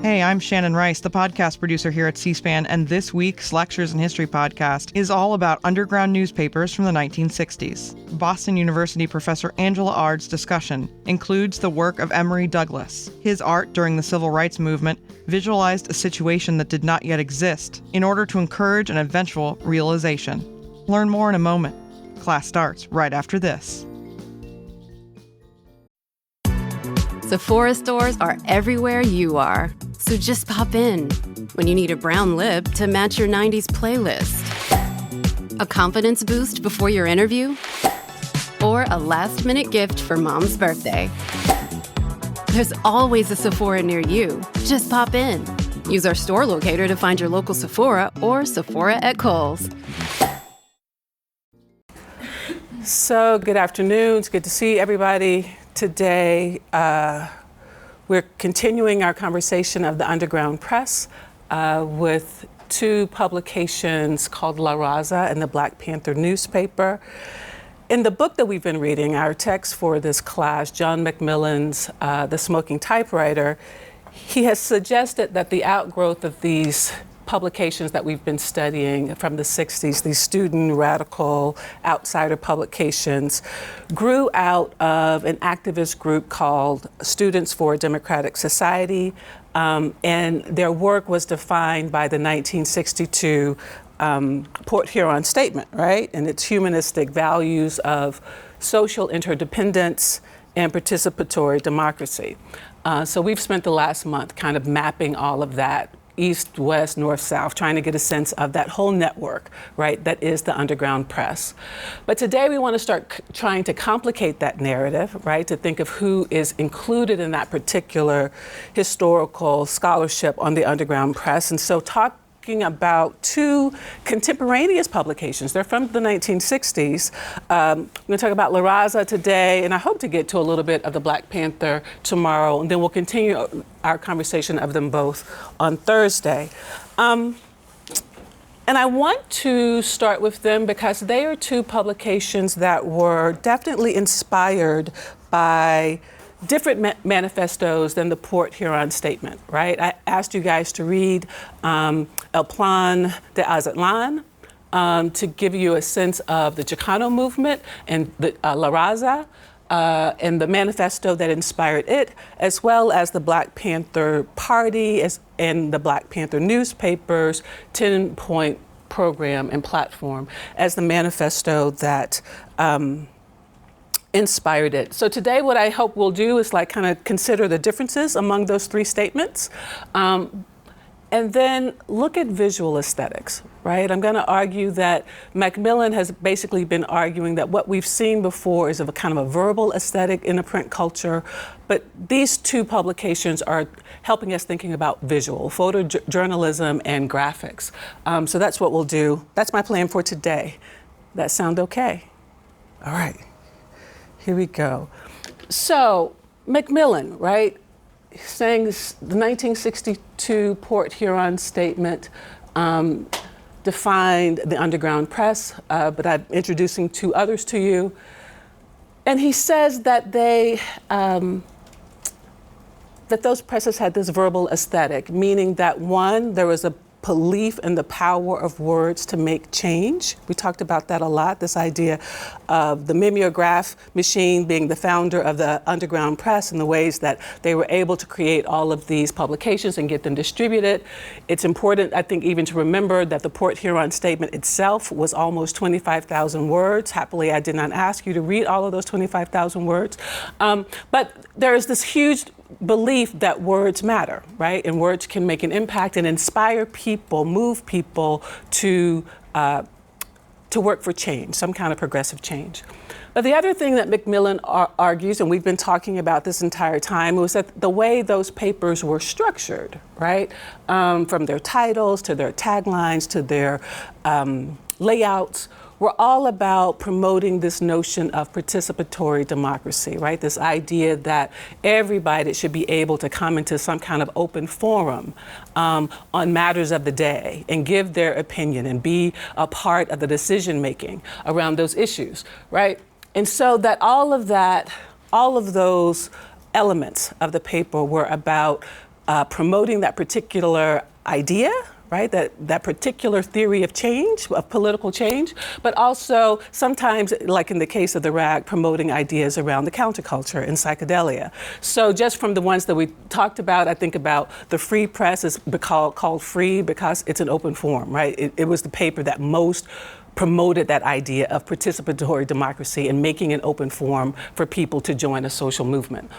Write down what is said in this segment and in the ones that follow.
Hey, I'm Shannon Rice, the podcast producer here at C-SPAN, and this week's Lectures in History podcast is all about underground newspapers from the 1960s. Boston University professor Angela Ards' discussion includes the work of Emory Douglas. His art during the Civil Rights Movement visualized a situation that did not yet exist in order to encourage an eventual realization. Learn more in a moment. Class starts right after this. Sephora stores are everywhere you are. So just pop in when you need a brown lip to match your 90s playlist. A confidence boost before your interview? Or a last-minute gift for mom's birthday. There's always a Sephora near you. Just pop in. Use our store locator to find your local Sephora or Sephora at Kohl's. So good afternoon. It's good to see everybody today. We're continuing our conversation of the underground press with two publications called La Raza and the Black Panther newspaper. In the book that we've been reading, our text for this class, John Macmillan's The Smoking Typewriter, he has suggested that the outgrowth of these publications that we've been studying from the 60s, these student radical outsider publications, grew out of an activist group called Students for a Democratic Society, and their work was defined by the 1962 Port Huron Statement, right? And its humanistic values of social interdependence and participatory democracy. So we've spent the last month kind of mapping all of that, east, west, north, south, trying to get a sense of that whole network, right, that is the underground press. But today we want to start trying to complicate that narrative, right, to think of who is included in that particular historical scholarship on the underground press. And so talking about two contemporaneous publications. They're from the 1960s. We're going to talk about La Raza today, and I hope to get to a little bit of the Black Panther tomorrow, and then we'll continue our conversation of them both on Thursday. And I want to start with them because they are two publications that were definitely inspired by different manifestos than the Port Huron Statement, right? I asked you guys to read El Plan de Azatlan to give you a sense of the Chicano movement and the La Raza and the manifesto that inspired it, as well as the Black Panther Party and the Black Panther newspaper's 10-point program and platform as the manifesto that inspired it. So today what I hope we'll do is like kind of consider the differences among those three statements and then look at visual aesthetics, right? I'm going to argue that Macmillan has basically been arguing that what we've seen before is of a kind of a verbal aesthetic in a print culture, but these two publications are helping us thinking about visual, photojournalism and graphics. So that's what we'll do. That's my plan for today. That sound okay? All right. Here we go. So Macmillan, right, saying this, the 1962 Port Huron Statement defined the underground press, but I'm introducing two others to you. And he says that they, that those presses had this verbal aesthetic, meaning that one, there was a belief in the power of words to make change. We talked about that a lot, this idea of the mimeograph machine being the founder of the underground press and the ways that they were able to create all of these publications and get them distributed. It's important, I think, even to remember that the Port Huron Statement itself was almost 25,000 words. Happily, I did not ask you to read all of those 25,000 words. But there is this huge belief that words matter, right? And words can make an impact and inspire people, move people to work for change, some kind of progressive change. But the other thing that Macmillan argues, and we've been talking about this entire time, was that the way those papers were structured, right? From their titles to their taglines to their layouts, were all about promoting this notion of participatory democracy, right? This idea that everybody should be able to come into some kind of open forum on matters of the day and give their opinion and be a part of the decision making around those issues, right? And so that all of those elements of the paper were about promoting that particular idea, right? That particular theory of change, of political change, but also sometimes, like in the case of the RAG, promoting ideas around the counterculture and psychedelia. So just from the ones that we talked about, I think about the Free Press is called Free because it's an open forum, right? It was the paper that most promoted that idea of participatory democracy and making an open forum for people to join a social movement.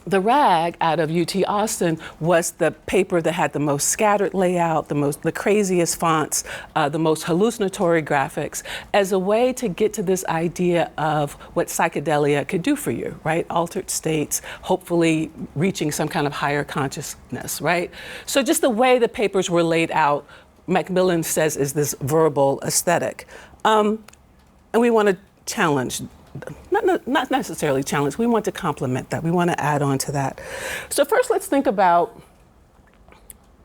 The RAG out of UT Austin was the paper that had the most scattered layout, the craziest fonts, the most hallucinatory graphics, as a way to get to this idea of what psychedelia could do for you, right? Altered states, hopefully reaching some kind of higher consciousness, right? So just the way the papers were laid out, Macmillan says, is this verbal aesthetic. And we want to challenge, not necessarily challenge, we want to complement that. We want to add on to that. So first let's think about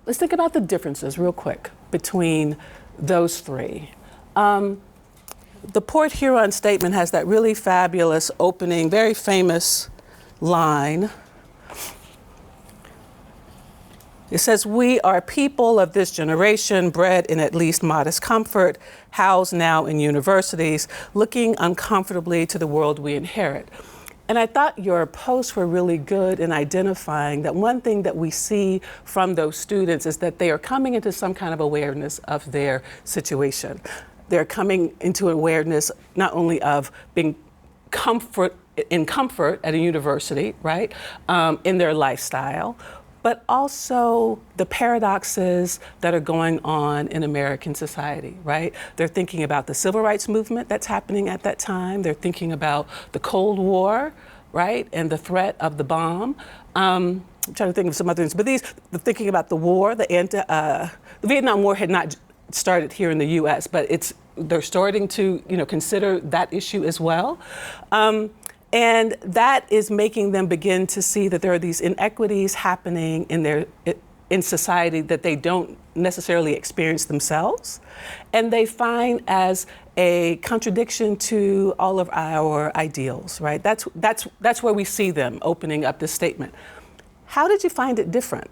the differences real quick between those three. The Port Huron statement has that really fabulous opening, very famous line. It says, "We are people of this generation, bred in at least modest comfort, housed now in universities, looking uncomfortably to the world we inherit." And I thought your posts were really good in identifying that one thing that we see from those students is that they are coming into some kind of awareness of their situation. They're coming into awareness not only of being in comfort at a university, right, in their lifestyle, but also the paradoxes that are going on in American society, right? They're thinking about the civil rights movement that's happening at that time. They're thinking about the Cold War, right? And the threat of the bomb. I'm trying to think of some other things, but they're thinking about the war, the Vietnam War had not started here in the US, but they're starting to, consider that issue as well. And that is making them begin to see that there are these inequities happening in society that they don't necessarily experience themselves, and they find as a contradiction to all of our ideals, right? That's where we see them opening up this statement. How did you find it different?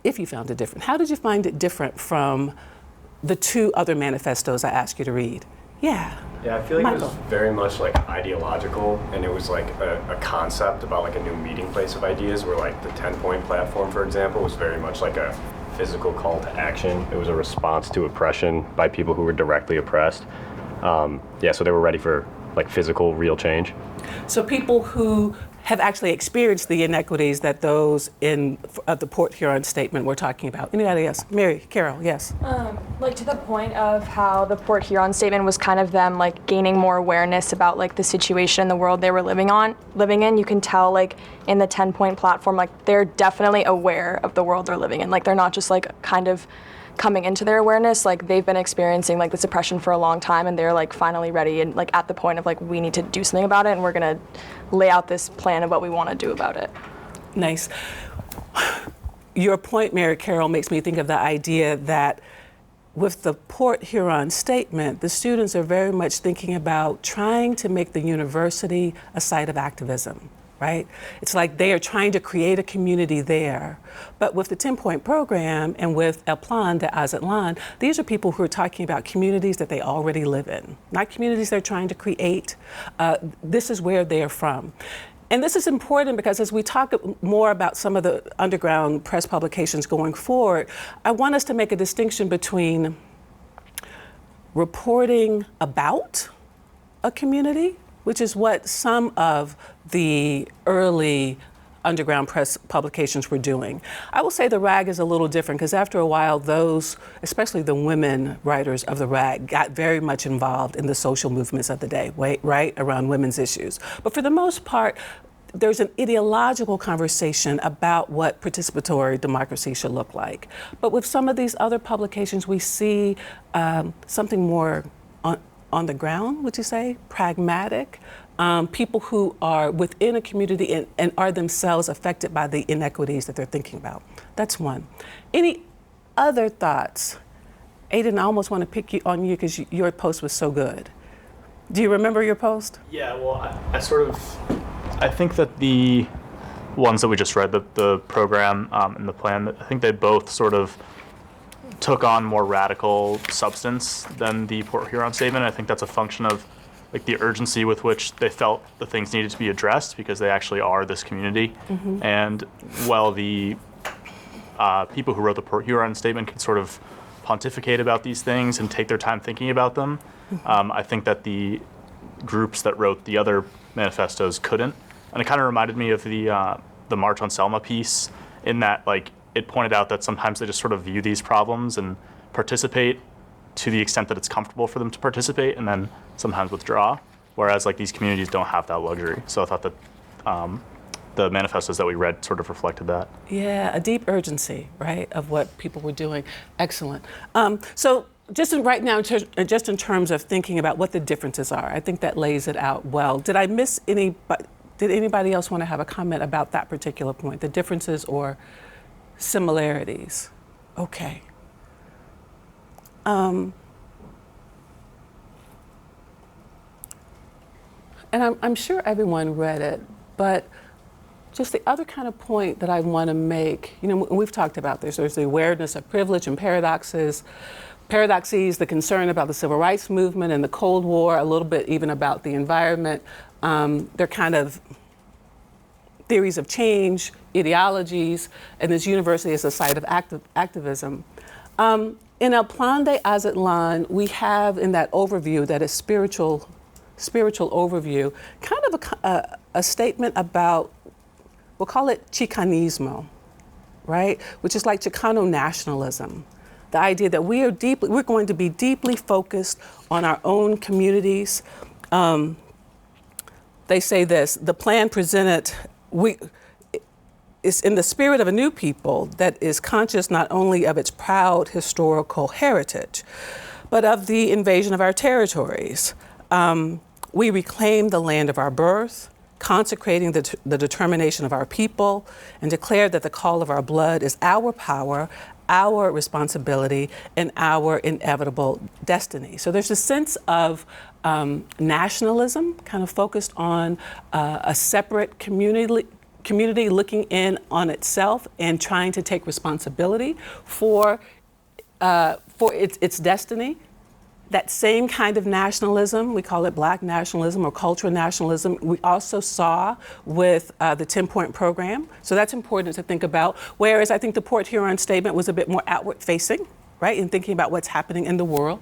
If you found it different, how did you find it different from the two other manifestos I asked you to read? Yeah. Yeah, I feel like Michael. It was very much like ideological, and it was like a concept about like a new meeting place of ideas, where like the 10-point platform, for example, was very much like a physical call to action. It was a response to oppression by people who were directly oppressed. So they were ready for like physical, real change. So people who have actually experienced the inequities that those in the Port Huron statement we're talking about. Anybody else? Mary, Carol, yes. Like to the point of how the Port Huron statement was kind of them like gaining more awareness about like the situation in the world they were living in. You can tell like in the 10-point platform, like they're definitely aware of the world they're living in. Like they're not just like kind of coming into their awareness, like they've been experiencing like this oppression for a long time, and they're like finally ready and like at the point of like we need to do something about it, and we're gonna lay out this plan of what we want to do about it. Nice. Your point, Mary Carol, makes me think of the idea that with the Port Huron statement, the students are very much thinking about trying to make the university a site of activism. Right? It's like they are trying to create a community there. But with the 10-point program and with El Plan de Azatlan, these are people who are talking about communities that they already live in, not communities they're trying to create. This is where they're from. And this is important because as we talk more about some of the underground press publications going forward, I want us to make a distinction between reporting about a community, which is what some of the early underground press publications were doing. I will say the RAG is a little different because after a while, those, especially the women writers of the RAG, got very much involved in the social movements of the day, right, around women's issues. But for the most part, there's an ideological conversation about what participatory democracy should look like. But with some of these other publications, we see something more on the ground, would you say, pragmatic, people who are within a community and are themselves affected by the inequities that they're thinking about. That's one. Any other thoughts? Aiden, I almost want to pick on you because your post was so good. Do you remember your post? Yeah, well, I think that ones that we just read, the program and the plan, I think they both sort of took on more radical substance than the Port Huron statement. I think that's a function of like the urgency with which they felt the things needed to be addressed, because they actually are this community. And while the people who wrote the Port Huron statement can sort of pontificate about these things and take their time thinking about them, I think that the groups that wrote the other manifestos couldn't. And it kind of reminded me of the March on Selma piece, in that like it pointed out that sometimes they just sort of view these problems and participate to the extent that it's comfortable for them to participate, and then sometimes withdraw, whereas like these communities don't have that luxury. So I thought that the manifestos that we read sort of reflected that. Yeah, a deep urgency, right, of what people were doing. Excellent. So just right now, just in terms of thinking about what the differences are, I think that lays it out well. Did I miss any? Did anybody else want to have a comment about that particular point, the differences or similarities? Okay. And I'm sure everyone read it, but just the other kind of point that I want to make, you know, we've talked about this, there's the awareness of privilege and paradoxes, the concern about the civil rights movement and the Cold War, a little bit even about the environment. They're kind of theories of change, ideologies, and this university is a site of activism. In El Plan de Aztlan, we have in that overview, that is spiritual overview, kind of a statement about, we'll call it Chicanismo, right? Which is like Chicano nationalism. The idea that we're going to be deeply focused on our own communities. They say this, the plan presented, is in the spirit of a new people that is conscious not only of its proud historical heritage, but of the invasion of our territories. We reclaim the land of our birth, consecrating the determination of our people, and declare that the call of our blood is our power, our responsibility, and our inevitable destiny. So there's a sense of nationalism, kind of focused on a separate community looking in on itself and trying to take responsibility for its destiny. That same kind of nationalism, we call it Black nationalism or cultural nationalism, we also saw with the 10-point program. So that's important to think about. Whereas I think the Port Huron statement was a bit more outward facing, right, in thinking about what's happening in the world.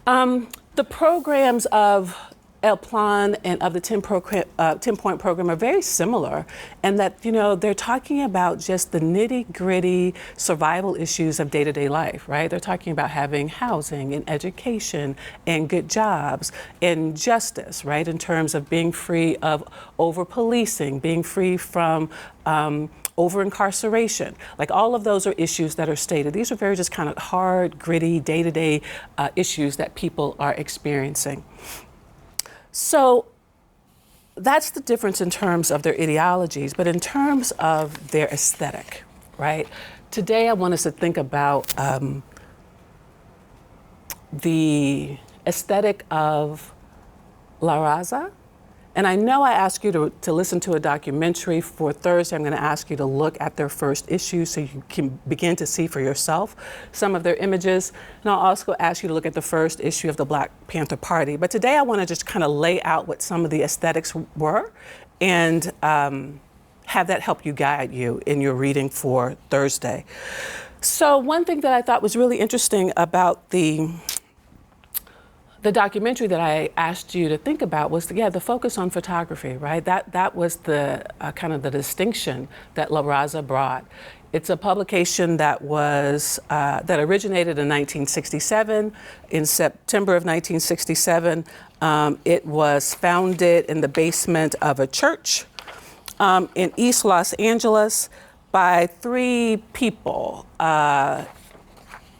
The programs of El Plan and of the 10-point program are very similar, and that, you know, they're talking about just the nitty-gritty survival issues of day-to-day life, right? They're talking about having housing and education and good jobs and justice, right? In terms of being free of over-policing, being free from over-incarceration. Like, all of those are issues that are stated. These are very just kind of hard, gritty, day-to-day issues that people are experiencing. So that's the difference in terms of their ideologies, but in terms of their aesthetic, right? Today I want us to think about the aesthetic of La Raza. And I know I asked you to listen to a documentary for Thursday. I'm going to ask you to look at their first issue so you can begin to see for yourself some of their images. And I'll also ask you to look at the first issue of the Black Panther Party. But today I want to just kind of lay out what some of the aesthetics were and have that help you guide you in your reading for Thursday. So one thing that I thought was really interesting about the documentary that I asked you to think about was, the focus on photography, right? That was the kind of the distinction that La Raza brought. It's a publication that was that originated in 1967. In September of 1967, it was founded in the basement of a church in East Los Angeles by three people: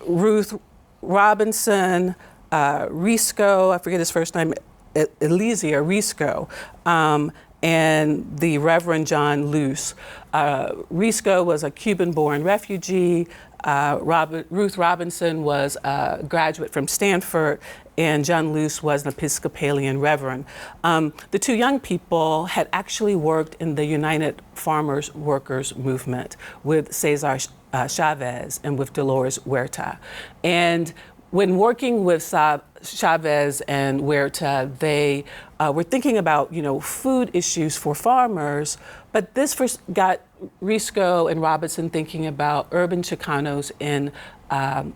Ruth Robinson, Risco, I forget his first name, Elysia Risco, and the Reverend John Luce. Risco was a Cuban-born refugee. Ruth Robinson was a graduate from Stanford, and John Luce was an Episcopalian reverend. The two young people had actually worked in the United Farmers Workers movement with Cesar Chavez and with Dolores Huerta. And when working with Chavez and Huerta, they were thinking about, food issues for farmers, but this first got Risco and Robinson thinking about urban Chicanos in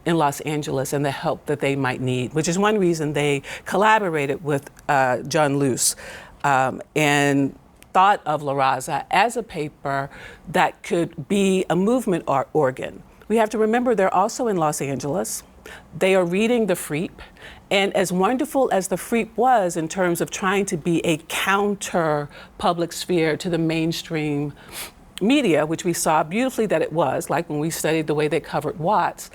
Los Angeles and the help that they might need, which is one reason they collaborated with John Luce and thought of La Raza as a paper that could be a movement organ. We have to remember they're also in Los Angeles. They are reading the Freep, and as wonderful as the Freep was in terms of trying to be a counter public sphere to the mainstream media, which we saw beautifully that it was, like when we studied the way they covered Watts,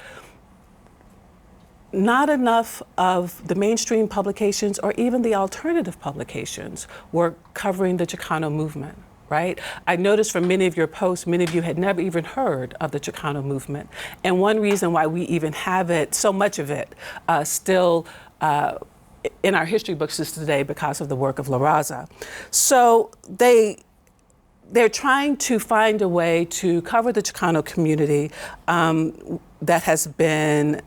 not enough of the mainstream publications or even the alternative publications were covering the Chicano movement. Right? I noticed from many of your posts, many of you had never even heard of the Chicano movement. And one reason why we even have it, so much of it, still in our history books is today because of the work of La Raza. So they're trying to find a way to cover the Chicano community that has been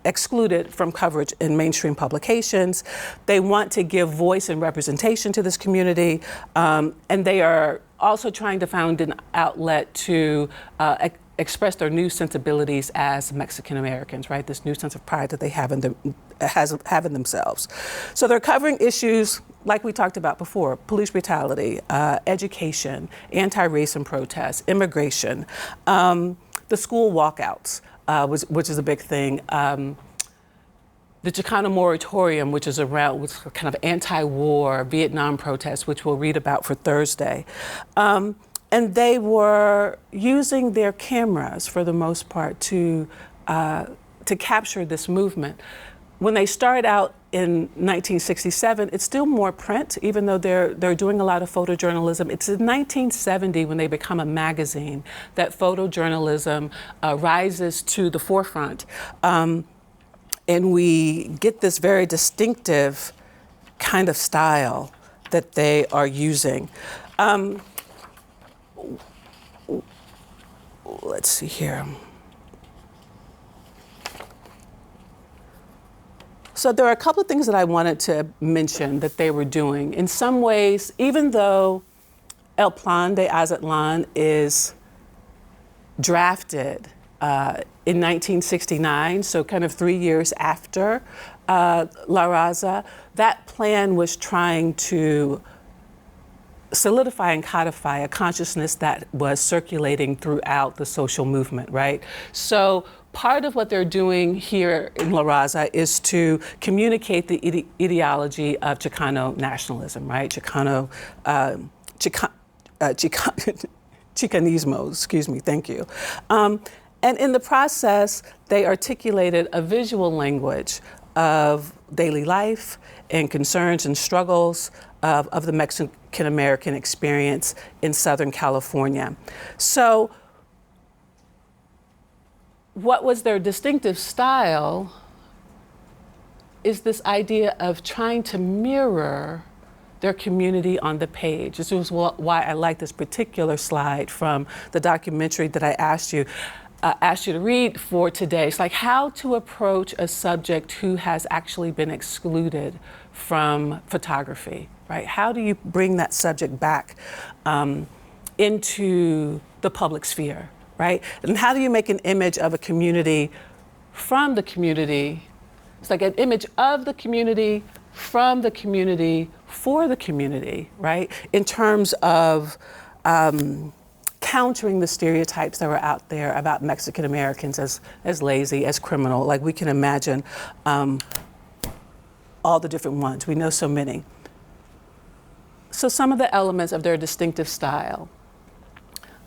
excluded from coverage in mainstream publications. They want to give voice and representation to this community, and they are also trying to find an outlet to express their new sensibilities as Mexican Americans, right? This new sense of pride that they have in themselves. So they're covering issues like we talked about before: police brutality, education, anti-racism protests, immigration, the school walkouts. Which is a big thing. The Chicano moratorium, which is around kind of anti-war Vietnam protests, which we'll read about for Thursday. And they were using their cameras for the most part to capture this movement. When they started out in 1967, it's still more print, even though they're doing a lot of photojournalism. It's in 1970 when they become a magazine that photojournalism rises to the forefront. And we get this very distinctive kind of style that they are using. Let's see here. So there are a couple of things that I wanted to mention that they were doing. In some ways, even though El Plan de Azatlan is drafted in 1969, so kind of 3 years after La Raza, that plan was trying to solidify and codify a consciousness that was circulating throughout the social movement, right? So part of what they're doing here in La Raza is to communicate the ideology of Chicano nationalism, right? Chicanismo, excuse me, thank you. And in the process, they articulated a visual language of daily life and concerns and struggles of the Mexican American experience in Southern California. So what was their distinctive style is this idea of trying to mirror their community on the page. This is why I like this particular slide from the documentary that I asked you to read for today. It's like how to approach a subject who has actually been excluded from photography, right? How do you bring that subject back into the public sphere, right? And how do you make an image of a community from the community? It's like an image of the community, from the community, for the community, right? In terms of countering the stereotypes that were out there about Mexican Americans as lazy, as criminal. Like we can imagine all the different ones. We know so many. So some of the elements of their distinctive style.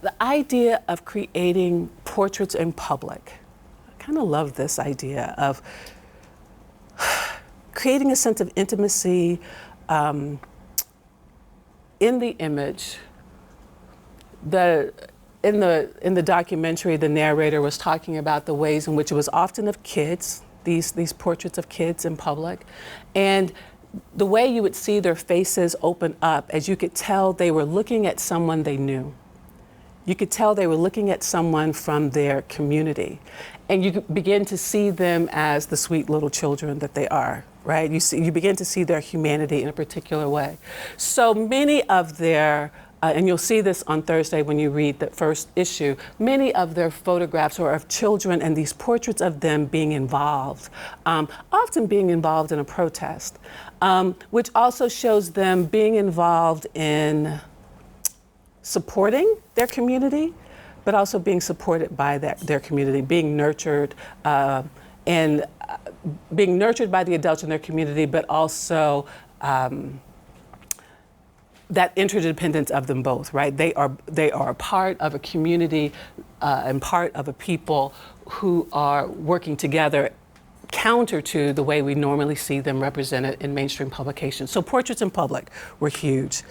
The idea of creating portraits in public. I kind of love this idea of creating a sense of intimacy in the image. In the documentary, the narrator was talking about the ways in which it was often of kids, these portraits of kids in public. And the way you would see their faces open up, as you could tell they were looking at someone they knew. You could tell they were looking at someone from their community. And you could begin to see them as the sweet little children that they are, right? You begin to see their humanity in a particular way. So many of their, and you'll see this on Thursday when you read the first issue, many of their photographs are of children and these portraits of them being involved, often being involved in a protest, which also shows them being involved in supporting their community, but also being supported by their community, being nurtured being nurtured by the adults in their community, but also that interdependence of them both, right? They are a part of a community and part of a people who are working together counter to the way we normally see them represented in mainstream publications. So portraits in public were huge.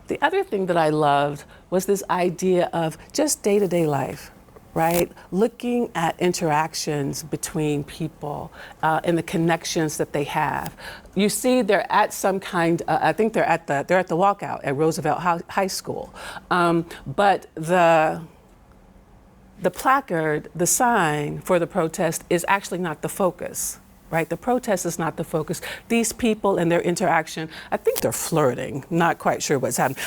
The other thing that I loved was this idea of just day-to-day life, right? Looking at interactions between people and the connections that they have. You see they're at some kind, I think they're at the walkout at Roosevelt High School. But the placard, the sign for the protest is actually not the focus. Right? The protest is not the focus. These people and their interaction, I think they're flirting, not quite sure what's happening.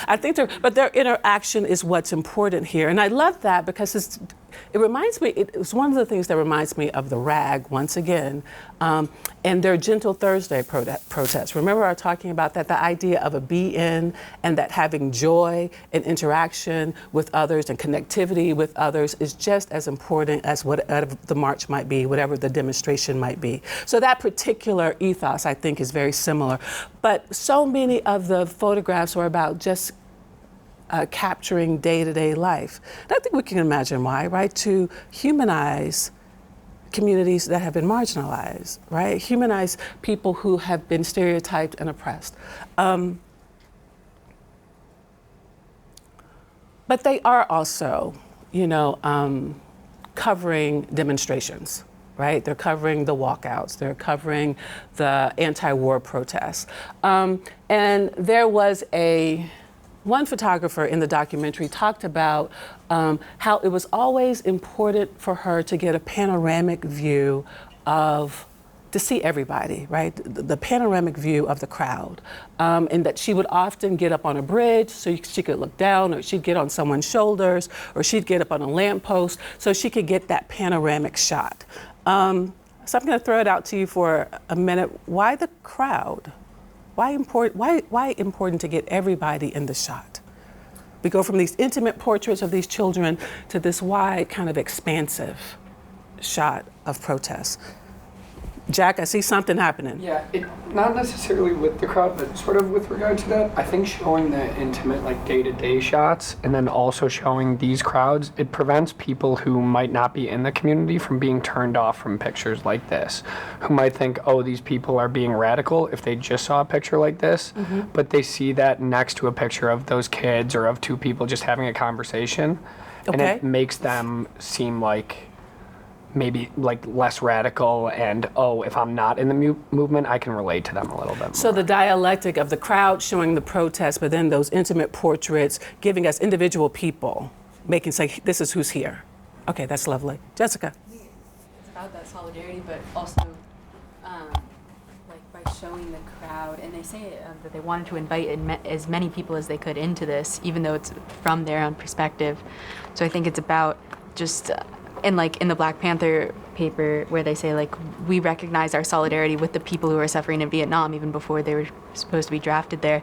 But their interaction is what's important here. And I love that because it reminds me, it's one of the things that reminds me of the RAG once again, and their Gentle Thursday protest. Remember I was talking about that, the idea of a be-in and that having joy and interaction with others and connectivity with others is just as important as whatever the march might be, whatever the demonstration might be. So that particular ethos, I think, is very similar. But so many of the photographs are about just capturing day-to-day life. And I think we can imagine why, right? To humanize communities that have been marginalized, right? Humanize people who have been stereotyped and oppressed. But they are also, covering demonstrations, right? They're covering the walkouts. They're covering the anti-war protests. And there was one photographer in the documentary talked about how it was always important for her to get a panoramic view to see everybody, right? The panoramic view of the crowd. And that she would often get up on a bridge so she could look down, or she'd get on someone's shoulders, or she'd get up on a lamppost so she could get that panoramic shot. So I'm gonna throw it out to you for a minute. Why the crowd? Why important to get everybody in the shot? We go from these intimate portraits of these children to this wide, kind of expansive shot of protest. Jack, I see something happening. Yeah, not necessarily with the crowd, but sort of with regard to that. I think showing the intimate, day-to-day shots, and then also showing these crowds, it prevents people who might not be in the community from being turned off from pictures like this, who might think, oh, these people are being radical if they just saw a picture like this, but they see that next to a picture of those kids or of two people just having a conversation, and it makes them seem like maybe less radical, and if I'm not in the movement, I can relate to them a little bit more. So the dialectic of the crowd showing the protest, but then those intimate portraits giving us individual people, say, this is who's here. Okay, that's lovely. Jessica. It's about that solidarity, but also by showing the crowd, and they say that they wanted to invite as many people as they could into this, even though it's from their own perspective. So I think it's about just and in the Black Panther paper where they say we recognize our solidarity with the people who are suffering in Vietnam even before they were supposed to be drafted there.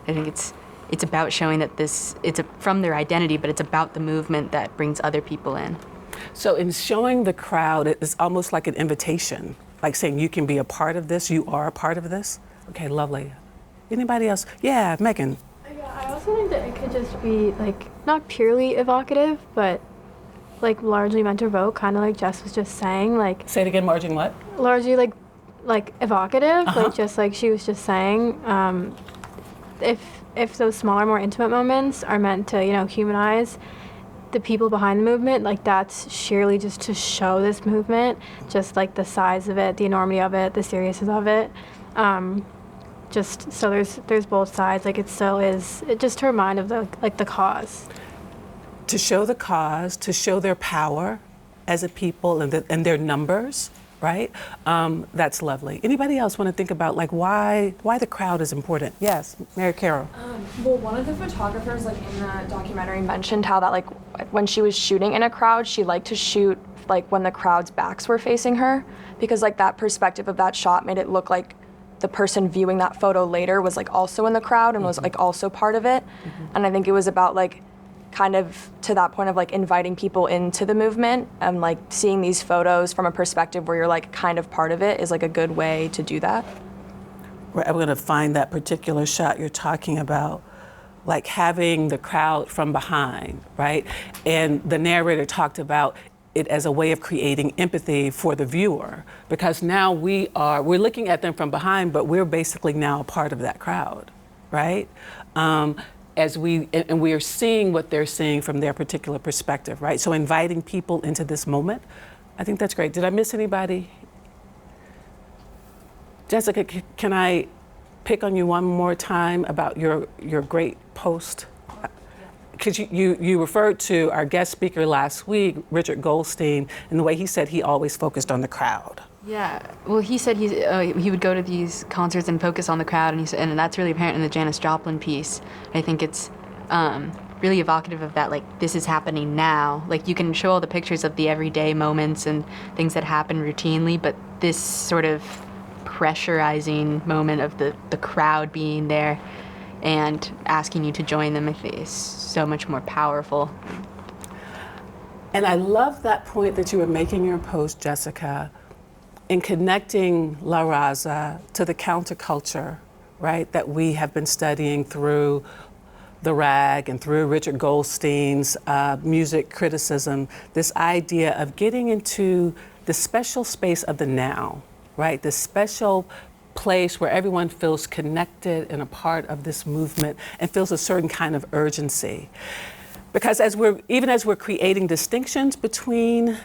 I think it's about showing that it's from their identity, but it's about the movement that brings other people in. So in showing the crowd, it's almost like an invitation, like saying you can be a part of this, you are a part of this. Okay, lovely. Anybody else? Yeah, Megan. Yeah, I also think that it could just be not purely evocative, but largely meant to evoke, kind of like Jess was just saying, Say it again, Margin, what? Largely evocative, just like she was just saying. If those smaller, more intimate moments are meant to, humanize, the people behind the movement, like that's sheerly just to show this movement, just like the size of it, the enormity of it, the seriousness of it. Just so there's both sides. Like it still is, it just to remind of the cause. To show the cause, to show their power as a people and their numbers, right? That's lovely. Anybody else want to think about like why the crowd is important? Yes, Mary Carol. Well, one of the photographers like in the documentary mentioned how that like when she was shooting in a crowd, she liked to shoot like when the crowd's backs were facing her, because like that perspective of that shot made it look like the person viewing that photo later was like also in the crowd and was like also part of it. And I think it was about like kind of to that point of like inviting people into the movement, and like seeing these photos from a perspective where you're like kind of part of it is like a good way to do that. Right, I'm gonna find that particular shot you're talking about, like having the crowd from behind, right? And the narrator talked about it as a way of creating empathy for the viewer, because now we're looking at them from behind, but we're basically now a part of that crowd, right? As we are seeing what they're seeing from their particular perspective, right? So inviting people into this moment, I think that's great. Did I miss anybody? Jessica, can I pick on you one more time about your great post? Because you referred to our guest speaker last week, Richard Goldstein, and the way he said he always focused on the crowd. Yeah, well, he said he would go to these concerts and focus on the crowd, and that's really apparent in the Janis Joplin piece. I think it's really evocative of that, like, this is happening now. Like, you can show all the pictures of the everyday moments and things that happen routinely, but this sort of pressurizing moment of the crowd being there and asking you to join them, I think is so much more powerful. And I love that point that you were making in your post, Jessica, in connecting La Raza to the counterculture, right, that we have been studying through the rag and through Richard Goldstein's music criticism, this idea of getting into the special space of the now, right, this special place where everyone feels connected and a part of this movement and feels a certain kind of urgency. Because even as we're creating distinctions between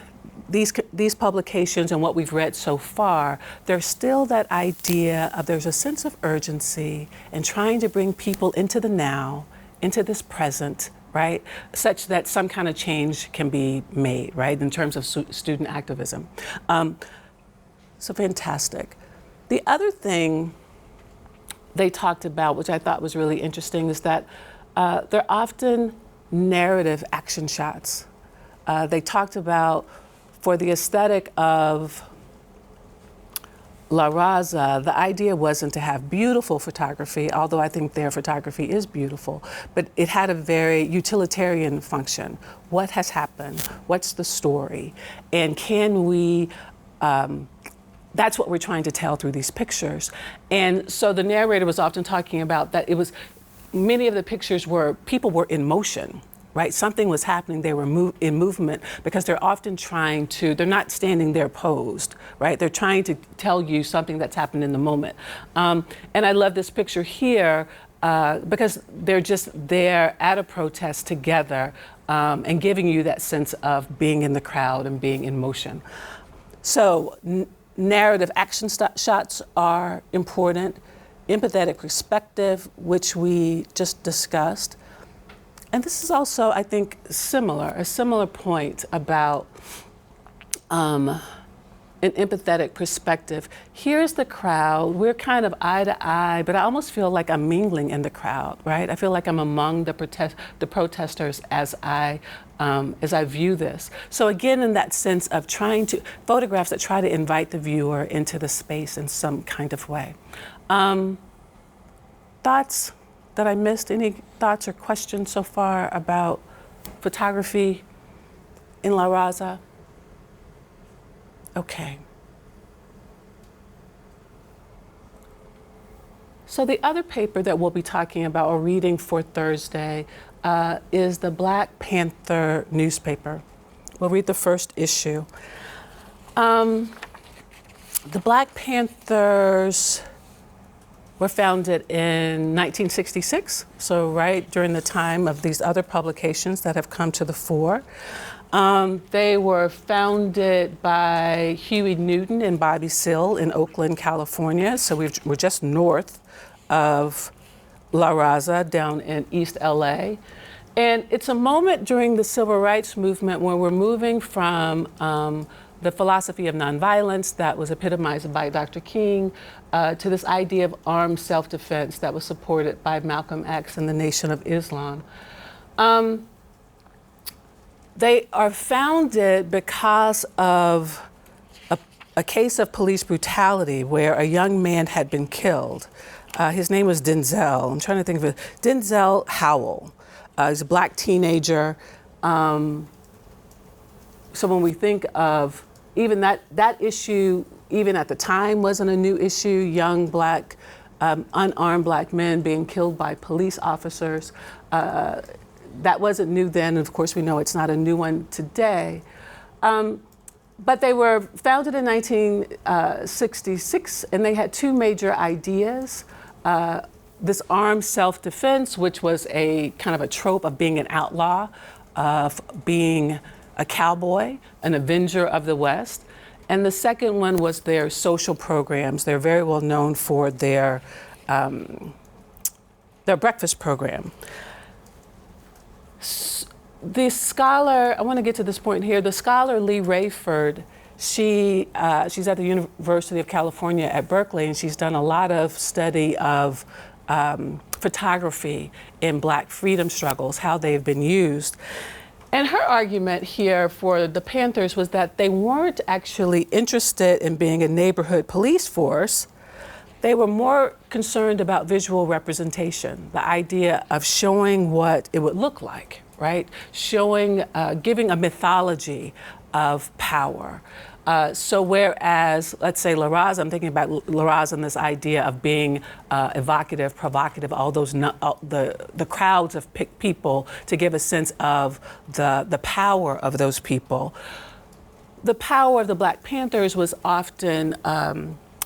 these publications and what we've read so far, there's still that idea of there's a sense of urgency and trying to bring people into the now, into this present, right, such that some kind of change can be made, right, in terms of student activism. So fantastic. The other thing they talked about, which I thought was really interesting, is that they're often narrative action shots. They talked about, for the aesthetic of La Raza, the idea wasn't to have beautiful photography, although I think their photography is beautiful, but it had a very utilitarian function. What has happened? What's the story? And can we, that's what we're trying to tell through these pictures. And so the narrator was often talking about that many of the pictures people were in motion, right? Something was happening, they were in movement, because they're often they're not standing there posed, right? They're trying to tell you something that's happened in the moment. And I love this picture here because they're just there at a protest together and giving you that sense of being in the crowd and being in motion. So narrative action shots are important. Empathetic perspective, which we just discussed. And this is also, I think, a similar point about an empathetic perspective. Here's the crowd. We're kind of eye to eye, but I almost feel like I'm mingling in the crowd, right? I feel like I'm among the protesters as I view this. So again, in that sense of photographs that try to invite the viewer into the space in some kind of way. Thoughts that I missed? Any thoughts or questions so far about photography in La Raza? Okay. So the other paper that we'll be talking about or reading for Thursday is the Black Panther newspaper. We'll read the first issue. The Black Panthers were founded in 1966, so right during the time of these other publications that have come to the fore. They were founded by Huey Newton and Bobby Seale in Oakland, California. So we're just north of La Raza down in East LA. And it's a moment during the civil rights movement when we're moving from the philosophy of nonviolence that was epitomized by Dr. King to this idea of armed self-defense that was supported by Malcolm X and the Nation of Islam. They are founded because of a case of police brutality where a young man had been killed. His name was Denzel. I'm trying to think of it. Denzel Howell. He's a black teenager. So when we think of even that issue, even at the time wasn't a new issue, young black, unarmed black men being killed by police officers. That wasn't new then, and of course we know it's not a new one today. But they were founded in 1966, and they had two major ideas. This armed self-defense, which was a kind of a trope of being an outlaw, of being a cowboy, an avenger of the West. And the second one was their social programs. They're very well known for their breakfast program. The scholar, I want to get to this point here, the scholar Lee Rayford, she's at the University of California at Berkeley, and she's done a lot of study of photography in black freedom struggles, how they've been used. And her argument here for the Panthers was that they weren't actually interested in being a neighborhood police force. They were more concerned about visual representation, the idea of showing what it would look like, right? Showing, giving a mythology of power. So whereas, let's say La Raza, I'm thinking about La Raza and this idea of being evocative, provocative, all those, the crowds of people to give a sense of the power of those people. The power of the Black Panthers was often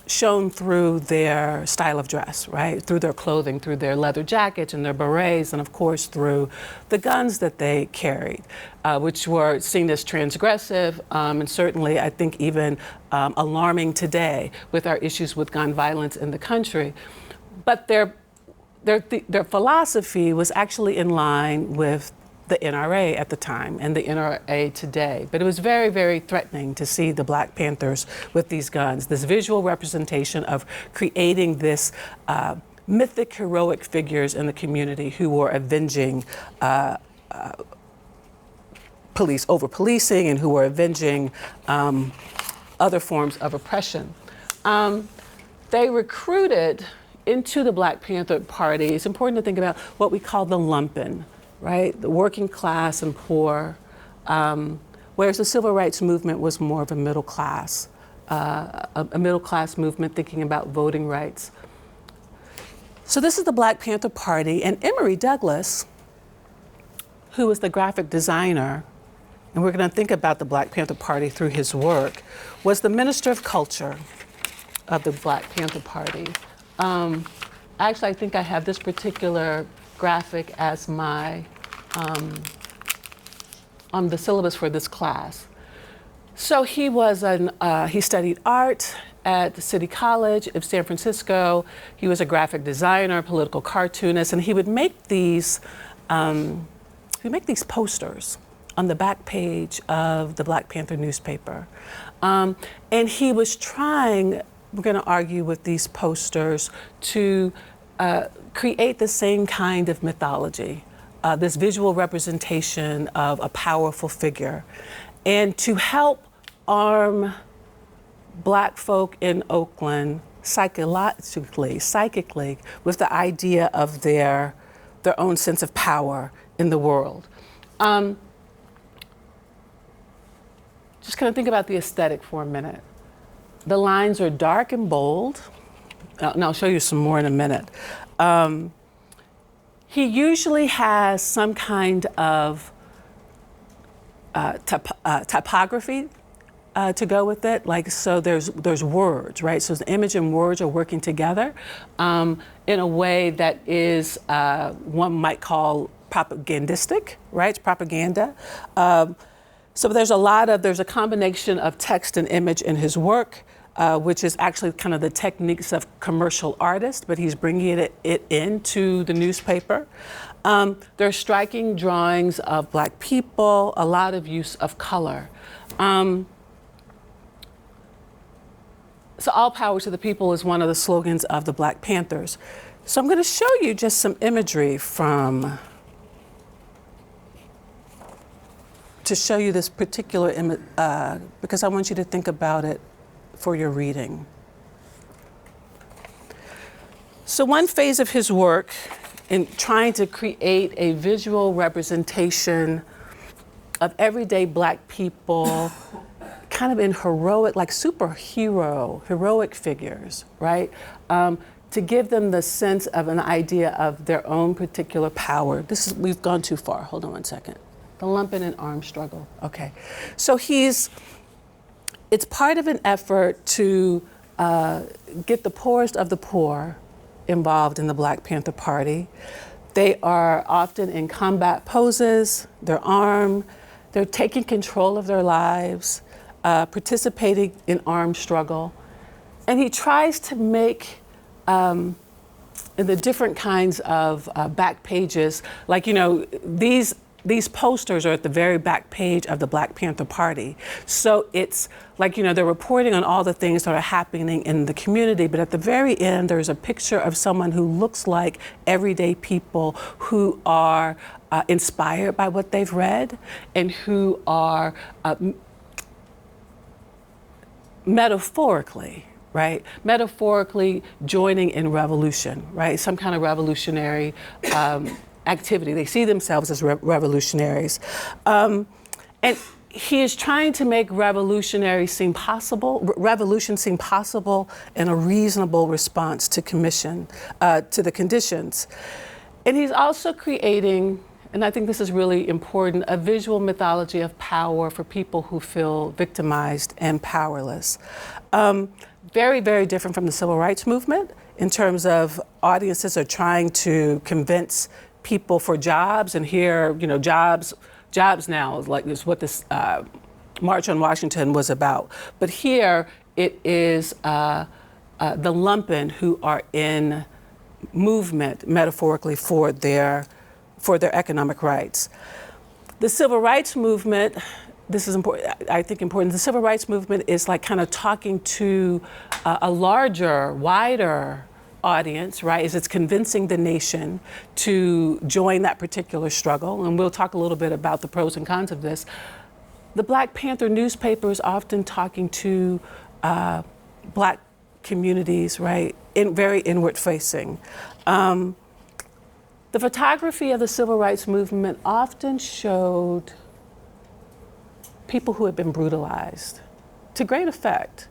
shown through their style of dress, right? Through their clothing, through their leather jackets and their berets, and of course through the guns that they carried, which were seen as transgressive, and certainly I think even alarming today with our issues with gun violence in the country. But their philosophy was actually in line with the NRA at the time and the NRA today. But it was very, very threatening to see the Black Panthers with these guns, this visual representation of creating this mythic, heroic figures in the community who were avenging over-policing and who were avenging other forms of oppression. They recruited into the Black Panther Party. It's important to think about what we call the lumpen, right? The working class and poor, whereas the civil rights movement was more of a middle class movement thinking about voting rights. So this is the Black Panther Party, and Emory Douglas, who was the graphic designer, and we're going to think about the Black Panther Party through his work, was the Minister of Culture of the Black Panther Party. Actually, I think I have this particular graphic as my on the syllabus for this class. So he was he studied art at the City College of San Francisco. He was a graphic designer, political cartoonist, and he would make these posters on the back page of the Black Panther newspaper. And he was trying, we're going to argue with these posters, to create the same kind of mythology, this visual representation of a powerful figure, and to help arm Black folk in Oakland psychically with the idea of their own sense of power in the world. Just kind of think about the aesthetic for a minute. The lines are dark and bold. And I'll show you some more in a minute. He usually has some kind of typography to go with it. Like, so there's words, right? So the image and words are working together in a way that is one might call propagandistic, right? It's propaganda. So there's a combination of text and image in his work, which is actually kind of the techniques of commercial artists, but he's bringing it into the newspaper. There are striking drawings of Black people, a lot of use of color. So all power to the people is one of the slogans of the Black Panthers. So I'm going to show you just some imagery to show you this particular image, because I want you to think about it for your reading. So one phase of his work in trying to create a visual representation of everyday Black people, kind of in heroic, like heroic figures, right? To give them the sense of an idea of their own particular power. We've gone too far. Hold on one second. The lumpen and arm struggle. Okay. So it's part of an effort to get the poorest of the poor involved in the Black Panther Party. They are often in combat poses, they're armed, they're taking control of their lives, participating in armed struggle. And he tries to make in the different kinds of back pages, like, these posters are at the very back page of the Black Panther Party. So it's like, they're reporting on all the things that are happening in the community, but at the very end, there's a picture of someone who looks like everyday people who are inspired by what they've read and who are metaphorically joining in revolution, right? Some kind of revolutionary activity. They see themselves as revolutionaries. And he is trying to make revolution seem possible in a reasonable response to the conditions. And he's also creating, and I think this is really important, a visual mythology of power for people who feel victimized and powerless. Very, very different from the civil rights movement in terms of audiences are trying to convince people for jobs, and here, jobs now, like is what this March on Washington was about. But here it is the lumpen who are in movement, metaphorically, for their economic rights. The civil rights movement, this is important, I think important, the civil rights movement is like kind of talking to a larger, wider audience, right, is it's convincing the nation to join that particular struggle. And we'll talk a little bit about the pros and cons of this. The Black Panther newspaper is often talking to Black communities, right, very inward facing. The photography of the civil rights movement often showed people who had been brutalized to great effect.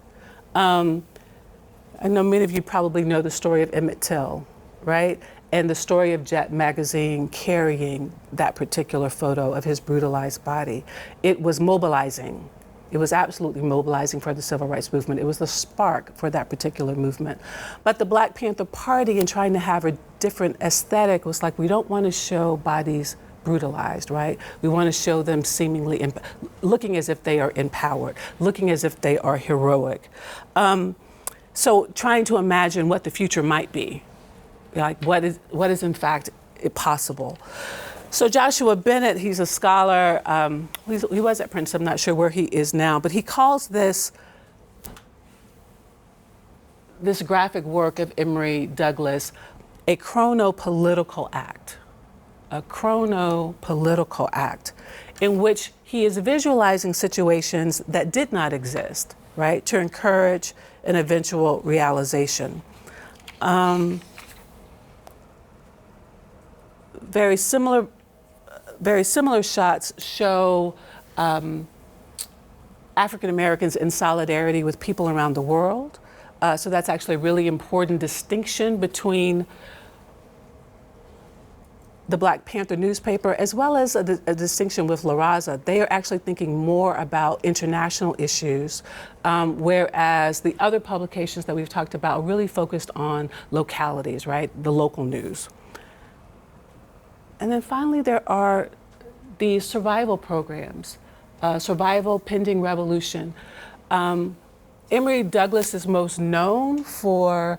I know many of you probably know the story of Emmett Till, right? And the story of Jet magazine carrying that particular photo of his brutalized body. It was mobilizing. It was absolutely mobilizing for the civil rights movement. It was the spark for that particular movement. But the Black Panther Party, in trying to have a different aesthetic, was like, we don't want to show bodies brutalized, right? We want to show them seemingly looking as if they are empowered, looking as if they are heroic. So trying to imagine what the future might be, like what is in fact possible. So Joshua Bennett, he's a scholar, he was at Princeton, I'm not sure where he is now, but he calls this graphic work of Emory Douglas a chronopolitical act. A chronopolitical act in which he is visualizing situations that did not exist, right, to encourage an eventual realization. Very similar shots show African Americans in solidarity with people around the world. So that's actually a really important distinction between the Black Panther newspaper, as well as a distinction with La Raza, they are actually thinking more about international issues, whereas the other publications that we've talked about are really focused on localities, right? The local news. And then finally, there are the survival programs, Survival Pending Revolution. Emory Douglas is most known for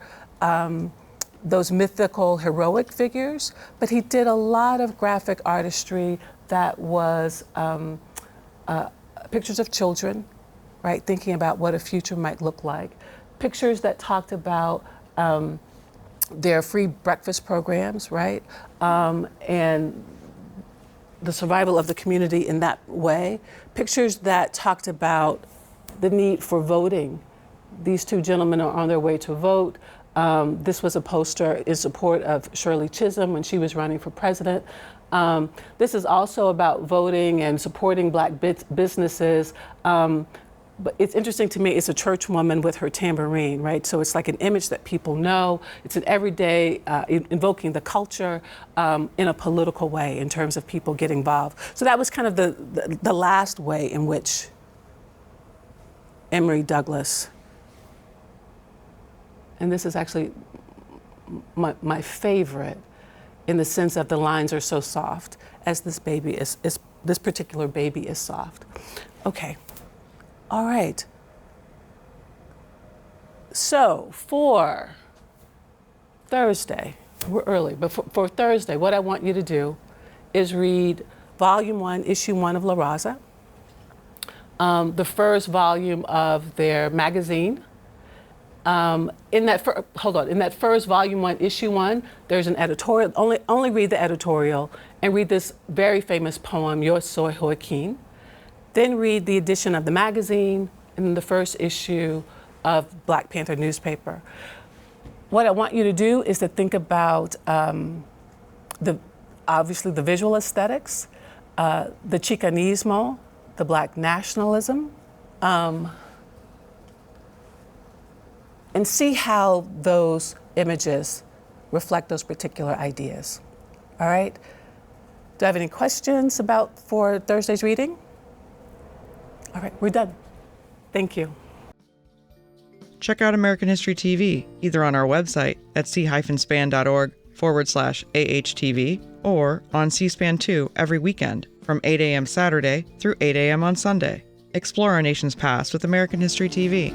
those mythical heroic figures, but he did a lot of graphic artistry that was pictures of children, right, thinking about what a future might look like. Pictures that talked about their free breakfast programs, right, and the survival of the community in that way. Pictures that talked about the need for voting. These two gentlemen are on their way to vote. This was a poster in support of Shirley Chisholm when she was running for president. This is also about voting and supporting Black businesses. But it's interesting to me, it's a church woman with her tambourine, right? So it's like an image that people know. It's an everyday, invoking the culture in a political way in terms of people getting involved. So that was kind of the last way in which Emory Douglas, and this is actually my favorite in the sense that the lines are so soft, as this baby is this particular baby is soft. Okay. All right. So for Thursday, we're early, but for Thursday, what I want you to do is read Volume 1, Issue 1 of La Raza, the first volume of their magazine. In that first Volume 1, Issue 1, there's an editorial. Only read the editorial and read this very famous poem, Yo Soy Joaquin. Then read the edition of the magazine and the first issue of Black Panther newspaper. What I want you to do is to think about obviously the visual aesthetics, the Chicanismo, the Black nationalism, and see how those images reflect those particular ideas. All right? Do I have any questions for Thursday's reading? All right, we're done. Thank you. Check out American History TV, either on our website at c-span.org/AHTV or on C-SPAN 2 every weekend from 8 a.m. Saturday through 8 a.m. on Sunday. Explore our nation's past with American History TV.